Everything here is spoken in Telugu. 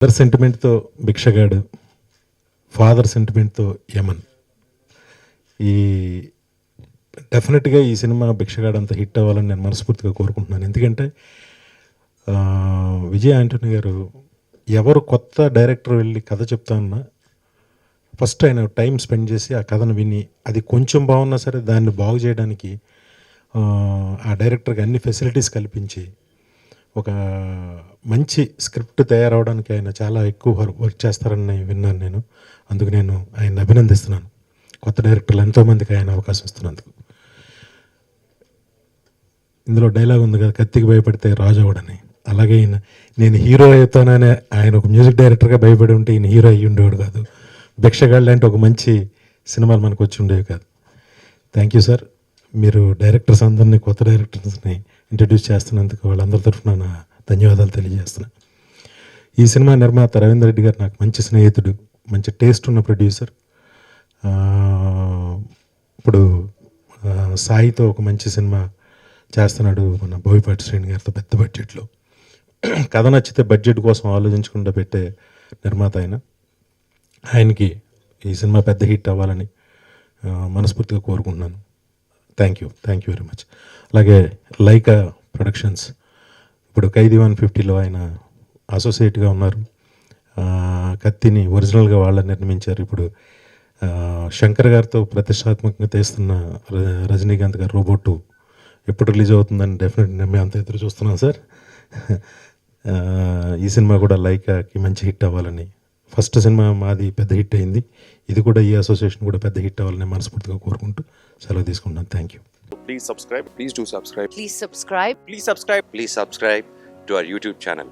మదర్ సెంటిమెంట్తో భిక్షగాడు, ఫాదర్ సెంటిమెంట్తో యమన్. ఈ డెఫినెట్గా ఈ సినిమా భిక్షగాడు అంత హిట్ అవ్వాలని నేను మనస్ఫూర్తిగా కోరుకుంటున్నాను. ఎందుకంటే విజయ్ ఆంటోనీ గారు ఎవరు కొత్త డైరెక్టర్ వెళ్ళి కథ చెప్తానన్నా ఫస్ట్ ఆయన టైం స్పెండ్ చేసి ఆ కథను విని అది కొంచెం బాగున్నా సరే దాన్ని బాగు చేయడానికి ఆ డైరెక్టర్కి అన్ని ఫెసిలిటీస్ కల్పించి ఒక మంచి స్క్రిప్ట్ తయారవడానికి ఆయన చాలా ఎక్కువ వర్క్ చేస్తారని విన్నాను నేను. అందుకు నేను ఆయన అభినందిస్తున్నాను. కొత్త డైరెక్టర్లు ఎంతోమందికి ఆయన అవకాశం ఇస్తున్నందుకు. ఇందులో డైలాగ్ ఉంది కదా, కత్తికి భయపడితే రాజు అవడని. అలాగే ఈయన నేను హీరో అవుతానని ఆయన ఒక మ్యూజిక్ డైరెక్టర్గా భయపడి ఉంటే ఈయన హీరో అయ్యి ఉండేవాడు కాదు. భిక్షగాడు లాంటి ఒక మంచి సినిమాలు మనకు వచ్చి ఉండేవి కాదు. Thank you sir. మీరు డైరెక్టర్స్ అందరినీ, కొత్త డైరెక్టర్స్ని ఇంట్రడ్యూస్ చేస్తున్నందుకు వాళ్ళందరి తరఫున నా ధన్యవాదాలు తెలియజేస్తున్నాను. ఈ సినిమా నిర్మాత రవీంద్ర రెడ్డి గారు నాకు మంచి స్నేహితుడు, మంచి టేస్ట్ ఉన్న ప్రొడ్యూసర్. ఇప్పుడు సాయితో ఒక మంచి సినిమా చేస్తున్నాడు మన బోయపాటి శ్రేణి గారితో, పెద్ద బడ్జెట్లో. కథ నచ్చితే బడ్జెట్ కోసం ఆలోచించకుండా పెట్టే నిర్మాత ఆయనకి ఈ సినిమా పెద్ద హిట్ అవ్వాలని మనస్ఫూర్తిగా కోరుకుంటున్నాను. Thank you very much. అలాగే లైకా ప్రొడక్షన్స్, ఇప్పుడు ఖైదీ 150లో ఆయన అసోసియేట్గా ఉన్నారు. కత్తిని ఒరిజినల్గా వాళ్ళ నిర్మించారు. ఇప్పుడు శంకర్ గారితో ప్రతిష్టాత్మకంగా తీస్తున్న రజనీకాంత్ గారు రోబోట్ ఎప్పుడు రిలీజ్ అవుతుందని డెఫినెట్ మేము అంత ఎదురు చూస్తున్నాం సార్. ఈ సినిమా కూడా లైకాకి మంచి హిట్ అవ్వాలని, ఫస్ట్ సినిమా మాది పెద్ద హిట్ అయింది, ఇది కూడా ఈ అసోసియేషన్ కూడా పెద్ద హిట్ అవ్వాలని మనస్ఫూర్తిగా కోరుకుంటూ సెలవు తీసుకుంటున్నాను. Thank you. Please subscribe. Please do subscribe. Please subscribe. Please subscribe. Please subscribe to our YouTube channel.